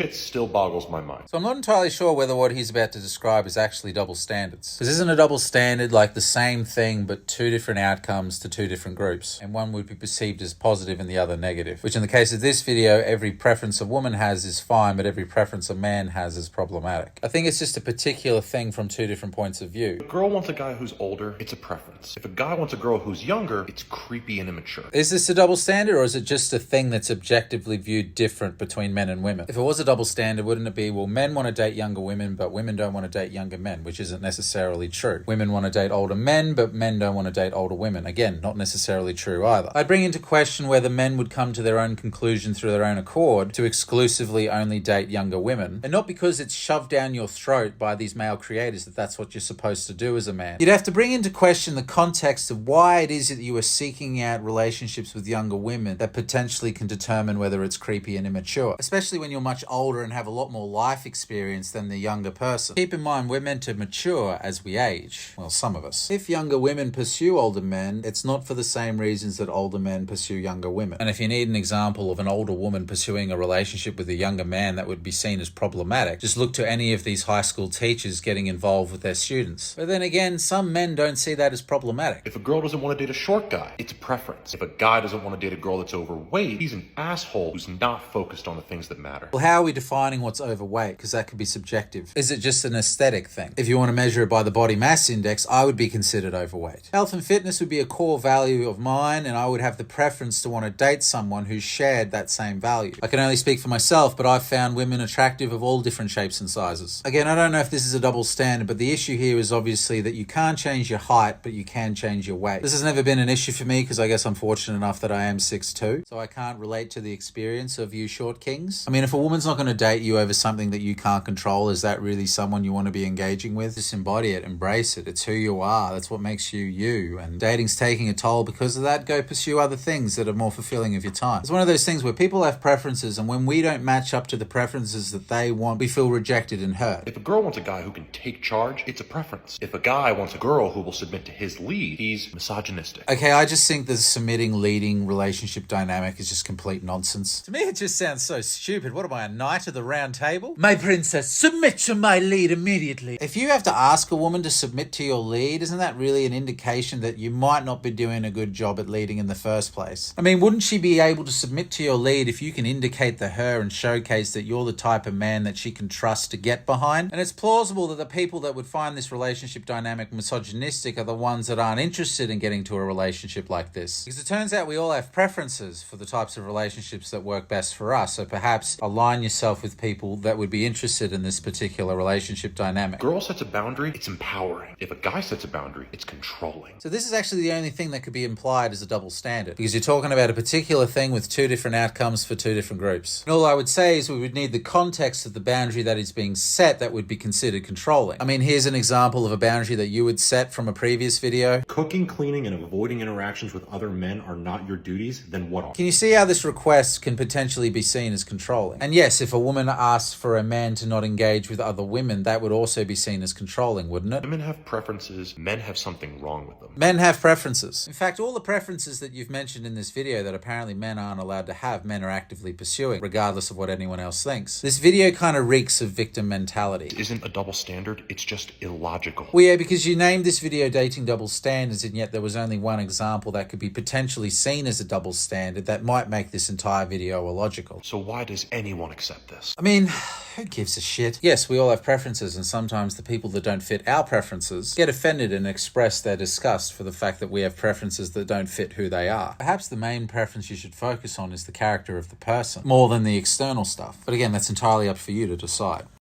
shit still boggles my mind. So I'm not entirely sure whether what he's about to describe is actually double standards. Because isn't a double standard like the same thing but two different outcomes to two different groups? And one would be perceived as positive and the other negative. Which in the case of this video, every preference a woman has is fine, but every preference a man has is problematic. I think it's just a particular thing from two different points of view. If a girl wants a guy who's older, it's a preference. If a guy wants a girl who's younger, it's creepy and immature. Is this a double standard, or is it just a thing that's objectively viewed different between men and women? If it was a double standard, wouldn't it be, well, men want to date younger women, but women don't want to date younger men, which isn't necessarily true. Women want to date older men, but men don't want to date older women. Again, not necessarily true either. I'd bring into question whether men would come to their own conclusion through their own accord to exclusively only date younger women, and not because it's shoved down your throat by these male creators that that's what you're supposed to do as a man. You'd have to bring into question the context of why it is that you are seeking out relationships with younger women that potentially can determine whether it's creepy and immature, especially when you're much older and have a lot more life experience than the younger person. Keep in mind, we're meant to mature as we age. Well, some of us. If younger women pursue older men, it's not for the same reasons that older men pursue younger women. And if you need an example of an older woman pursuing a relationship with a younger man that would be seen as problematic, just look to any of these high school teachers getting involved with their students. But then again, some men don't see that as problematic. If a girl doesn't want to date a short guy, it's a preference. If a guy doesn't want to date a girl that's overweight, he's an asshole who's not focused on the things that matter. Well, how are we defining what's overweight? Because that could be subjective. Is it just an aesthetic thing? If you want to measure it by the body mass index, I would be considered overweight. Health and fitness would be a core value of mine, and I would have the preference to want to date someone who shared that same value. I can only speak for myself, but I've found women attractive of all different shapes and sizes. Again, I don't know if this is a double standard, but the issue here is obviously that you can't change your height, but you can change your weight. This has never been an issue for me because I guess I'm fortunate enough that I am 6'2", so I can't relate to the experience of you short kings. I mean, if a woman's not going to date you over something that you can't control, is that really someone you want to be engaging with? Just embody it, embrace it. It's who you are. That's what makes you you. And dating's taking a toll because of that. Go pursue other things that are more fulfilling of your time. It's one of those things where people have preferences, and when we don't match up to the preferences that they want, we feel rejected and hurt. If a girl wants a guy who can take charge, it's a preference. If a guy wants a girl who will submit to his lead, he's misogynistic. Okay, I just think the submitting, leading relationship dynamic is just complete nonsense. To me, it just sounds so stupid. What am I, a knight of the round table? My princess, submit to my lead immediately. If you have to ask a woman to submit to your lead, isn't that really an indication that you might not be doing a good job at leading in the first place? I mean, wouldn't she be able to submit to your lead if you can indicate to her and showcase that you're the type of man that she can trust to get behind? And it's plausible that the people that would find this relationship dynamic misogynistic are the ones that aren't interested in getting to a relationship like this. Because it turns out we all have preferences for the types of relationships that work best for us. So perhaps align yourself with people that would be interested in this particular relationship dynamic. Girl sets a boundary, it's empowering. If a guy sets a boundary, it's controlling. So this is actually the only thing that could be implied as a double standard, because you're talking about a particular thing with two different outcomes for two different groups. And all I would say is we would need the context of the boundary that is being set that would be considered controlling. I mean, here's an example of a boundary that you would set from a previous video. Cooking, cleaning, and avoiding interactions with other men are not your duties, then what are? Can you see how this request can potentially be seen as controlling? And yes, if a woman asks for a man to not engage with other women, that would also be seen as controlling, wouldn't it? Women have preferences, men have something wrong with them. Men have preferences. In fact, all the preferences that you've mentioned in this video that apparently men aren't allowed to have, men are actively pursuing, regardless of what anyone else thinks. This video kind of reeks of victim mentality. It isn't a double standard, it's just illogical. Well, yeah, because you named this video Dating Double Standards, and yet there was only one example that could be potentially seen as a double standard that might make this entire video illogical. So why does anyone accept this? I mean, who gives a shit? Yes, we all have preferences, and sometimes the people that don't fit our preferences get offended and express their disgust for the fact that we have preferences that don't fit who they are. Perhaps the main preference you should focus on is the character of the person, more than the external stuff. But again, that's entirely up for you to decide.